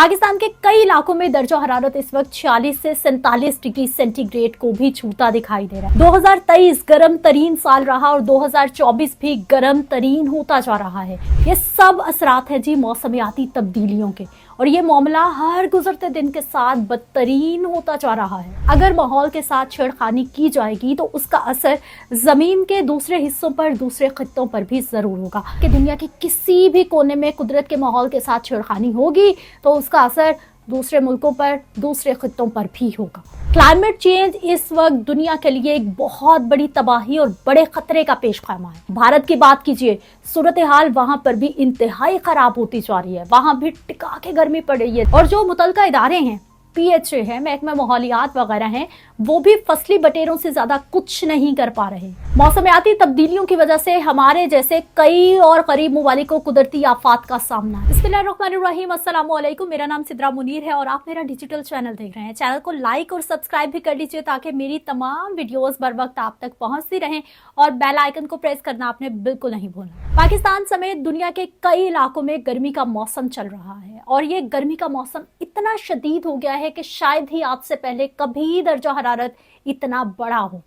पाकिस्तान के कई इलाकों में दर्जा हरारत इस वक्त 46 से 47 डिग्री सेंटीग्रेड को भी छूता दिखाई दे रहा है। 2023 गर्म तरीन साल रहा और 2024 भी गर्म तरीन होता जा रहा है। ये सब असरात है जी मौसमियाती तब्दीलियों के, और ये मामला हर गुजरते दिन के साथ बदतरीन होता जा रहा है। अगर माहौल के साथ छेड़खानी की जाएगी तो उसका असर जमीन के दूसरे हिस्सों पर, दूसरे खित्तों पर भी जरूर होगा। कि दुनिया के किसी भी कोने में कुदरत के माहौल के साथ छेड़खानी होगी तो उसका असर दूसरे मुल्कों पर, दूसरे खित्तों पर भी होगा। क्लाइमेट चेंज इस वक्त दुनिया के लिए एक बहुत बड़ी तबाही और बड़े खतरे का पेश खैमा है। भारत की बात कीजिए, सूरत हाल वहां पर भी इंतहाई खराब होती जा रही है। वहां भी टिका के गर्मी पड़ रही है, और जो मुतलका इदारे हैं, PHA है, महकमा माहौलियात वगैरह हैं, वो भी फसली बटेरों से ज्यादा कुछ नहीं कर पा रहे। मौसमियाती तब्दीलियों की वजह से हमारे जैसे कई और गरीब ममालिक को कुदरती आफात का सामना है। बिस्मिल्लाहिर्रहमानिर्रहीम, अस्सलाम वालेकुम। मेरा नाम सिद्रा मुनीर है और आप मेरा डिजिटल चैनल देख रहे हैं। चैनल को लाइक और सब्सक्राइब भी कर लीजिए ताकि मेरी तमाम वीडियोस बर वक्त आप तक पहुंचती रहें, और बेल आइकन को प्रेस करना आपने बिल्कुल नहीं भूलना। पाकिस्तान समेत दुनिया के कई इलाकों में गर्मी का मौसम चल रहा है, और ये गर्मी का मौसम इतना शदीद हो गया है कि शायद ही आज से पहले कभी दर्जा हरारत इतना बड़ा हो।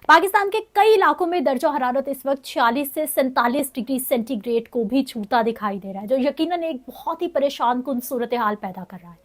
पाकिस्तान के कई इलाकों में दर्जा हरारत इस वक्त 46 से 47 डिग्री सेंटीग्रेड को भी छूता दिखाई दे रहा है, जो यकीनन एक बहुत ही परेशान कुन सूरत हाल पैदा कर रहा है।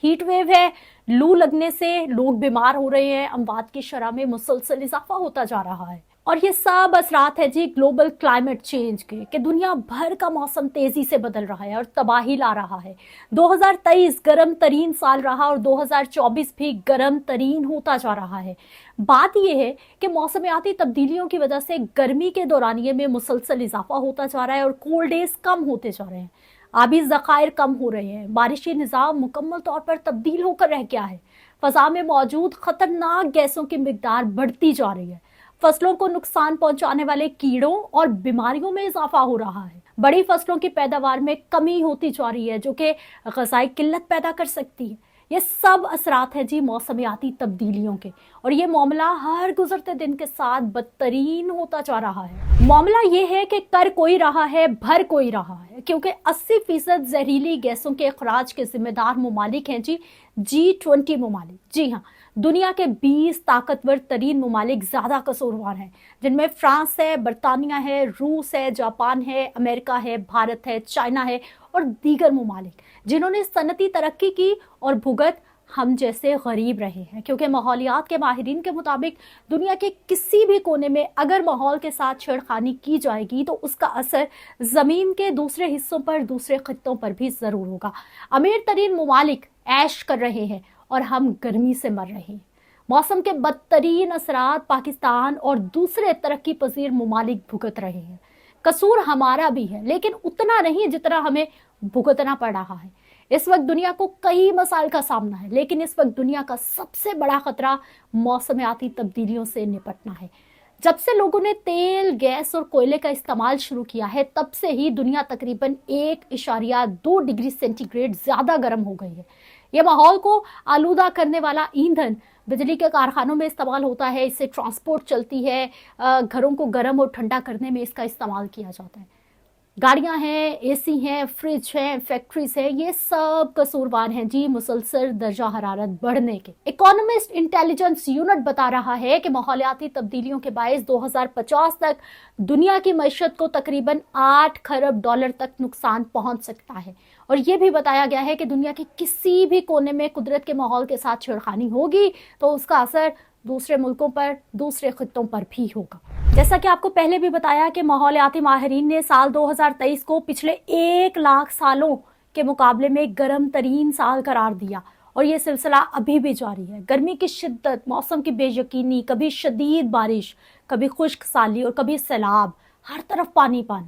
हीट वेव है, लू लगने से लोग बीमार हो रहे हैं, अमवात की शरह में मुसलसल इजाफा होता जा रहा है। और ये सब असरात है जी ग्लोबल क्लाइमेट चेंज के, कि दुनिया भर का मौसम तेजी से बदल रहा है और तबाही ला रहा है। 2023 गर्म तरीन साल रहा और 2024 भी गर्म तरीन होता जा रहा है। बात यह है कि मौसमियाती तब्दीलियों की वजह से गर्मी के दौरानिये में मुसलसल इजाफा होता जा रहा है और कोल्ड डेज कम होते जा रहे हैं। आबी ज़खायर कम हो रहे हैं, बारिशी निज़ाम मुकम्मल तौर पर तब्दील होकर रह गया है। फ़ज़ा में मौजूद खतरनाक गैसों की मिकदार बढ़ती जा रही है। फसलों को नुकसान पहुंचाने वाले कीड़ों और बीमारियों में इजाफा हो रहा है। बड़ी फसलों की पैदावार में कमी होती जा रही है, जो कि ग़ज़ाई किल्लत पैदा कर सकती है। ये सब असरात है जी मौसमियाती तब्दीलियों के, और ये मामला हर गुजरते दिन के साथ बदतरीन होता जा रहा है। मामला ये है कि कर कोई रहा है, भर कोई रहा है, क्योंकि 80% जहरीली गैसों के अखराज के जिम्मेदार ममालिक हैं जी G20 ममालिक। जी हाँ, दुनिया के 20 ताकतवर तरीन ममालिक ज्यादा कसूरवार हैं, जिनमें फ्रांस है, बरतानिया है, रूस है, जापान है, अमेरिका है, भारत है, चाइना है और दीगर ममालिक, जिन्होंने सनती तरक्की की और भुगत हम जैसे गरीब रहे हैं। क्योंकि माहौलियात के माहिरीन के मुताबिक दुनिया के किसी भी कोने में अगर माहौल के साथ छेड़खानी की जाएगी तो उसका असर जमीन के दूसरे हिस्सों पर, दूसरे खित्तों पर भी जरूर होगा। अमीर तरीन ममालिक ऐश कर रहे हैं और हम गर्मी से मर रहे हैं। मौसम के बदतरीन असरात पाकिस्तान और दूसरे तरक्की पजीर ममालिक भुगत रहे हैं। कसूर हमारा भी है, लेकिन उतना नहीं जितना हमें भुगतना पड़ रहा है। इस वक्त दुनिया को कई मसाइल का सामना है, लेकिन इस वक्त दुनिया का सबसे बड़ा खतरा मौसमियाती तब्दीलियों से निपटना है। जब से लोगों ने तेल, गैस और कोयले का इस्तेमाल शुरू किया है, तब से ही दुनिया तकरीबन 1.2 डिग्री सेंटीग्रेड ज्यादा गर्म हो गई है। यह माहौल को आलूदा करने वाला ईंधन बिजली के कारखानों में इस्तेमाल होता है, इससे ट्रांसपोर्ट चलती है, घरों को गर्म और ठंडा करने में इसका इस्तेमाल किया जाता है। गाड़ियां हैं, AC हैं, फ्रिज हैं, फैक्ट्रीज हैं, ये सब कसूरवार हैं जी मुसलसल दर्जा हरारत बढ़ने के। इकोनॉमिस्ट इंटेलिजेंस यूनिट बता रहा है कि माहौलियाती तब्दीलियों के बायस 2050 तक दुनिया की मईशत को तकरीबन 8 खरब डॉलर तक नुकसान पहुंच सकता है। और ये भी बताया गया है कि दुनिया के किसी भी कोने में कुदरत के माहौल के साथ छेड़खानी होगी तो उसका असर दूसरे मुल्कों पर, दूसरे खित्तों पर भी होगा। जैसा कि आपको पहले भी बताया कि माहौलियाती माहिरीन ने साल 2023 को पिछले 1 लाख सालों के मुकाबले में गर्म तरीन साल करार दिया, और ये सिलसिला अभी भी जारी है। गर्मी की शिद्दत, मौसम की बेयकीनी, कभी शदीद बारिश, कभी खुश्क साली और कभी सैलाब, हर तरफ पानी पानी।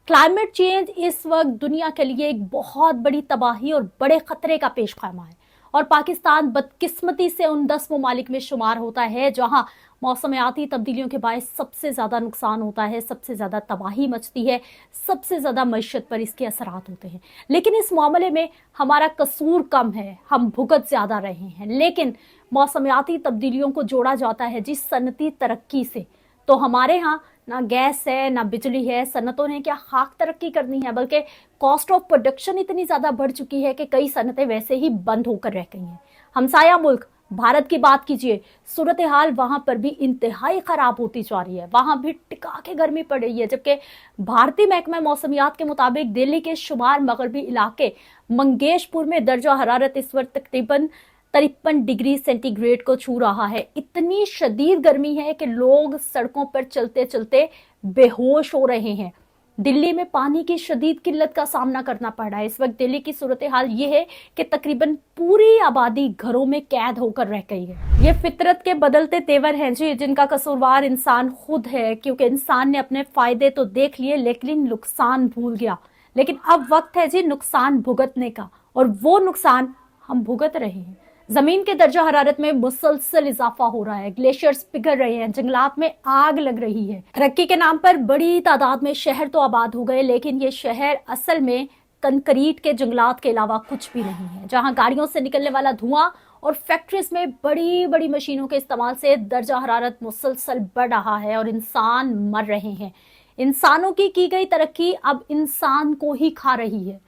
क्लाइमेट चेंज इस वक्त दुनिया के लिए एक बहुत बड़ी तबाही और बड़े खतरे का पेश खैमा है, और पाकिस्तान बदकिस्मती से उन 10 ममालिक में शुमार होता है जहां मौसमियाती तब्दीलियों के बायस सबसे ज्यादा नुकसान होता है, सबसे ज्यादा तबाही मचती है, सबसे ज्यादा मईशत पर इसके असरात होते हैं। लेकिन इस मामले में हमारा कसूर कम है, हम भुगत ज्यादा रहे हैं। लेकिन मौसमियाती तब्दीलियों को जोड़ा जाता है जिस सनती तरक्की से, तो हमारे यहाँ ना गैस है, ना बिजली है। सनतों ने क्या खाक तरक्की करनी है, बल्कि कॉस्ट ऑफ प्रोडक्शन इतनी ज्यादा बढ़ चुकी है कि कई सनतें वैसे ही बंद होकर रह गई हैं। हमसाया मुल्क भारत की बात कीजिए, सूरत हाल वहां पर भी इंतहाई खराब होती जा रही है। वहां भी टिका के गर्मी पड़ रही है, जबकि भारतीय महकमा मौसमियात के मुताबिक दिल्ली के शुमार मगरबी इलाके मंगेशपुर में दर्जा हरारत इस वक्त तकरीबन 53 डिग्री सेंटीग्रेड को छू रहा है। इतनी शदीद गर्मी है कि लोग सड़कों पर चलते चलते बेहोश हो रहे हैं। दिल्ली में पानी की शदीद किल्लत का सामना करना पड़ रहा है। इस वक्त दिल्ली की सूरत हाल ये है कि तकरीबन पूरी आबादी घरों में कैद होकर रह गई है। ये फितरत के बदलते तेवर हैं जी, जिनका कसूरवार इंसान खुद है, क्योंकि इंसान ने अपने फायदे तो देख लिए लेकिन नुकसान भूल गया। लेकिन अब वक्त है जी नुकसान भुगतने का, और वो नुकसान हम भुगत रहे हैं। जमीन के दर्जा हरारत में मुसलसल इजाफा हो रहा है, ग्लेशियर्स पिघल रहे हैं, जंगलात में आग लग रही है। तरक्की के नाम पर बड़ी तादाद में शहर तो आबाद हो गए, लेकिन ये शहर असल में कंक्रीट के जंगलात के अलावा कुछ भी नहीं है। जहां गाड़ियों से निकलने वाला धुआं और फैक्ट्रीज में बड़ी बड़ी मशीनों के इस्तेमाल से दर्जा हरारत मुसलसल बढ़ रहा है और इंसान मर रहे हैं। इंसानों की गई तरक्की अब इंसान को ही खा रही है।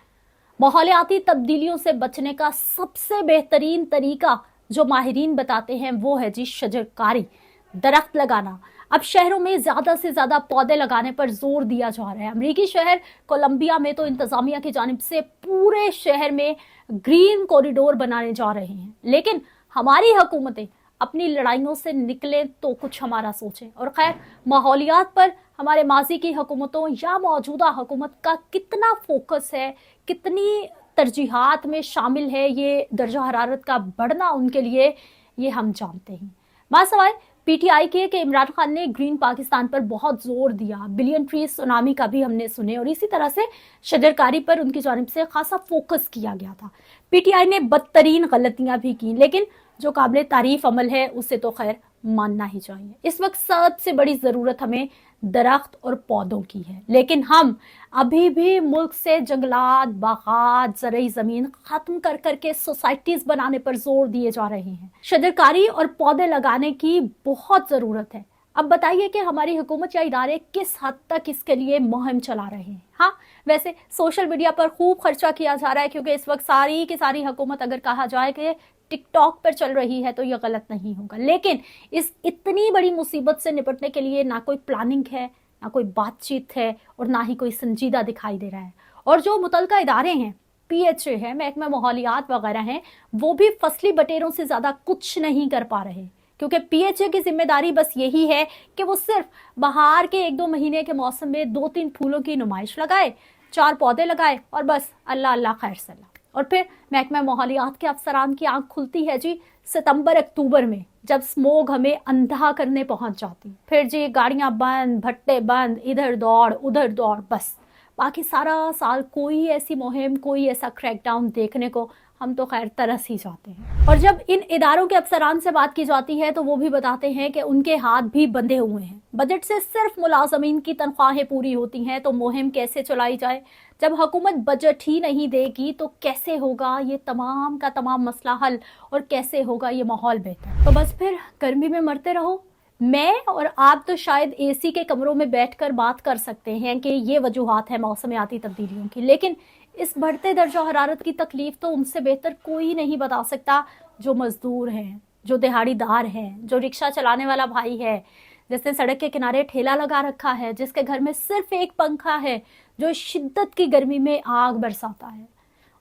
माहौलियाती तब्दीलियों से बचने का सबसे बेहतरीन तरीका जो माहिरीन बताते हैं वो है जी शजरकारी, दरख्त लगाना। अब शहरों में ज्यादा से ज्यादा पौधे लगाने पर जोर दिया जा रहा है। अमेरिकी शहर कोलंबिया में तो इंतजामिया की जानिब से पूरे शहर में ग्रीन कॉरिडोर बनाने जा रहे हैं। लेकिन हमारी हुकूमतें अपनी लड़ाइयों से निकले तो कुछ हमारा सोचें। और खैर, माहौलियात पर हमारे माजी की हुकूमतों या मौजूदा हुकूमत का कितना फोकस है, कितनी तरजीहात में शामिल है ये दर्जा हरारत का बढ़ना उनके लिए, ये हम जानते हैं। मासवाए पीटीआई के कि इमरान खान ने ग्रीन पाकिस्तान पर बहुत जोर दिया, बिलियन ट्री सुनामी का भी हमने सुने, और इसी तरह से शजरकारी पर उनकी जानिब से खासा फोकस किया गया था। पीटीआई ने बदतरीन गलतियां भी की, लेकिन जो काबिल तारीफ अमल है उसे तो खैर मानना ही चाहिए। इस वक्त सबसे बड़ी जरूरत हमें दरख्त और पौधों की है, लेकिन हम अभी भी मुल्क से जंगलात, बागात, ज़रई जमीन खत्म कर करके सोसाइटीज बनाने पर जोर दिए जा रहे हैं। शजरकारी और पौधे लगाने की बहुत जरूरत है। अब बताइए कि हमारी हुकूमत या इदारे किस हद तक इसके लिए मुहिम चला रहे हैं। हाँ, वैसे सोशल मीडिया पर खूब खर्चा किया जा रहा है, क्योंकि इस वक्त सारी की सारी हुकूमत अगर कहा जाए कि टिकटॉक पर चल रही है तो यह गलत नहीं होगा। लेकिन इस इतनी बड़ी मुसीबत से निपटने के लिए ना कोई प्लानिंग है, ना कोई बातचीत है, और ना ही कोई संजीदा दिखाई दे रहा है। और जो मुतलका इदारे हैं, पीएचए है, महकमा माहौलियात वगैरह हैं, वो भी फसली बटेरों से ज्यादा कुछ नहीं कर पा रहे, क्योंकि पीएचए की जिम्मेदारी बस यही है कि वो सिर्फ बहार के 1-2 महीने के मौसम में 2-3 फूलों की नुमाइश लगाए, 4 पौधे लगाए, और बस अल्लाह अल्लाह खैर सल्ला। और फिर महकमा माहौलियात के अफसरान की आंख खुलती है जी सितंबर अक्टूबर में, जब स्मोग हमें अंधा करने पहुंच जाती। फिर जी गाड़ियां बंद, भट्टे बंद, इधर दौड़ उधर दौड़, बस बाकी सारा साल कोई ऐसी मुहिम, कोई ऐसा क्रैकडाउन देखने को हम तो खैर तरस ही जाते हैं। और जब इन इदारों के अफसरान से बात की जाती है तो वो भी बताते हैं कि उनके हाथ भी बंधे हुए हैं। बजट से सिर्फ मुलाजमीन की तनख्वाहें पूरी होती हैं, तो मुहिम कैसे चलाई जाए? जब हुकूमत बजट ही नहीं देगी तो कैसे होगा ये तमाम का तमाम मसला हल, और कैसे होगा ये माहौल बेहतर? तो बस फिर गर्मी में मरते रहो। मैं और आप तो शायद एसी के कमरों में बैठकर बात कर सकते हैं कि ये वजूहात है मौसमियाती तब्दीलियों की, लेकिन इस बढ़ते दर्जा हरारत की तकलीफ तो उनसे बेहतर कोई नहीं बता सकता जो मजदूर हैं, जो दिहाड़ीदार हैं, जो रिक्शा चलाने वाला भाई है, जिसने सड़क के किनारे ठेला लगा रखा है, जिसके घर में सिर्फ एक पंखा है, जो शिद्दत की गर्मी में आग बरसाता है।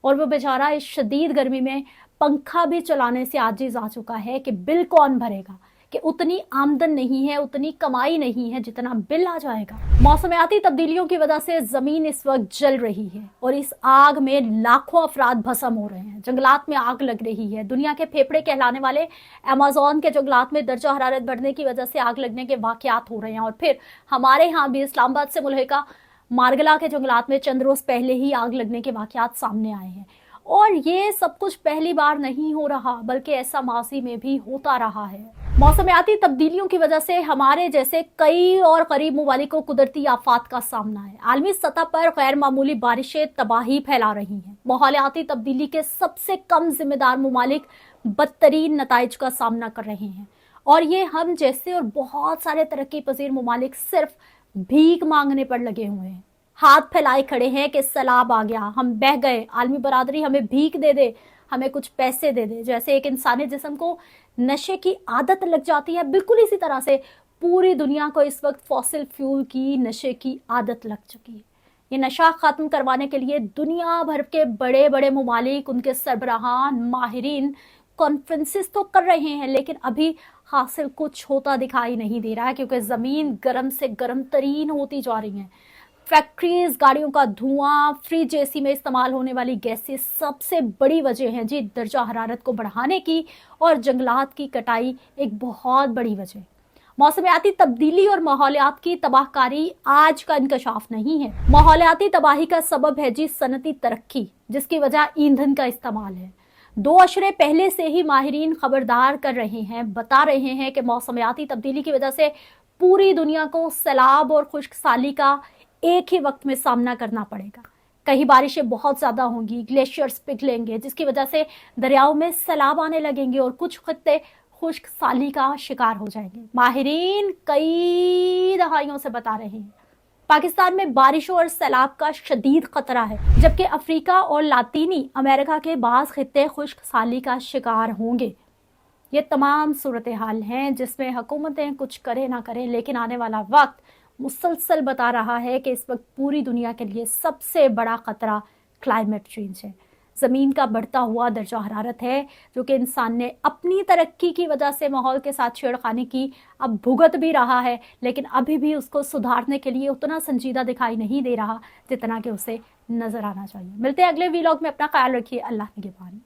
और वो बेचारा इस शदीद गर्मी में पंखा भी चलाने से आजिज आ चुका है कि बिल कौन भरेगा, कि उतनी आमदन नहीं है, उतनी कमाई नहीं है जितना बिल आ जाएगा। मौसमियाती तब्दीलियों की वजह से जमीन इस वक्त जल रही है, और इस आग में लाखों अफराद भस्म हो रहे हैं। जंगलात में आग लग रही है। दुनिया के फेफड़े कहलाने वाले अमेज़न के जंगलात में दर्जा हरारत बढ़ने की वजह से आग लगने के वाकयात हो रहे हैं। और फिर हमारे यहाँ भी इस्लामाबाद से मुल्हिका मारगला के जंगलात में चंद रोज पहले ही आग लगने के वाकयात सामने आए हैं। और ये सब कुछ पहली बार नहीं हो रहा, बल्कि ऐसा माजी में भी होता रहा है। मौसमियाती तब्दीलियों की वजह से हमारे जैसे कई और करीब ममालिक को कुदरती आफात का सामना है। आलमी सतह पर गैर मामूली बारिशें तबाही फैला रही हैं। माहौलियाती तब्दीली के सबसे कम जिम्मेदार ममालिक बदतरीन नताइज का सामना कर रहे हैं, और ये हम जैसे और बहुत सारे तरक्की पजीर ममालिक सिर्फ भीख मांगने पर लगे हुए हैं, हाथ फैलाए खड़े हैं कि सैलाब आ गया, हम बह गए, आलमी बरादरी हमें भीख दे दे, हमें कुछ पैसे दे दे। जैसे एक इंसानी जिस्म को नशे की आदत लग जाती है, बिल्कुल इसी तरह से पूरी दुनिया को इस वक्त फॉसिल फ्यूल की नशे की आदत लग चुकी है। ये नशा खत्म करवाने के लिए दुनिया भर के बड़े बड़े मुमालिक, उनके सरबराहान, माहिरीन कॉन्फ्रेंसिस तो कर रहे हैं, लेकिन अभी हासिल कुछ होता दिखाई नहीं दे रहा है, क्योंकि ज़मीन गर्म से गर्म तरीन होती जा रही है। फैक्ट्रीज, गाड़ियों का धुआं, फ्रिज, एसी में इस्तेमाल होने वाली गैसें सबसे बड़ी वजह हैं जी दर्जा हरारत को बढ़ाने की, और जंगलात की कटाई एक बहुत बड़ी वजह। मौसमियाती तब्दीली और माहौलियात की तबाहकारी आज का इंकशाफ नहीं है। माहौलियाती तबाही का सबब है जी सनती तरक्की, जिसकी वजह ईंधन का इस्तेमाल है। 2 अशरे पहले से ही माहिरीन खबरदार कर रहे हैं, बता रहे हैं कि मौसमियाती तब्दीली की वजह से पूरी दुनिया को सैलाब और खुश्क साली का एक ही वक्त में सामना करना पड़ेगा। कहीं बारिशें बहुत ज्यादा होंगी, ग्लेशियर्स पिघलेंगे, जिसकी वजह से दरियाओं में सैलाब आने लगेंगे और कुछ खत्ते खुश्क साली का शिकार हो जाएंगे। माहिरीन कई दहाइयों से बता रहे हैं पाकिस्तान में बारिशों और सैलाब का शदीद खतरा है, जबकि अफ्रीका और लातीनी अमेरिका के बाज़ खित्ते खुश्क साली का शिकार होंगे। ये तमाम सूरत हाल हैं जिसमें हुकूमतें कुछ करें ना करें, लेकिन आने वाला वक्त मुसलसल बता रहा है कि इस वक्त पूरी दुनिया के लिए सबसे बड़ा खतरा क्लाइमेट चेंज है। ज़मीन का बढ़ता हुआ दर्जा हरारत है, जो कि इंसान ने अपनी तरक्की की वजह से माहौल के साथ छेड़खानी की, अब भुगत भी रहा है, लेकिन अभी भी उसको सुधारने के लिए उतना संजीदा दिखाई नहीं दे रहा जितना कि उसे नजर आना चाहिए। मिलते हैं अगले वीलॉग में, अपना ख्याल रखिए, अल्लाह निगहबान।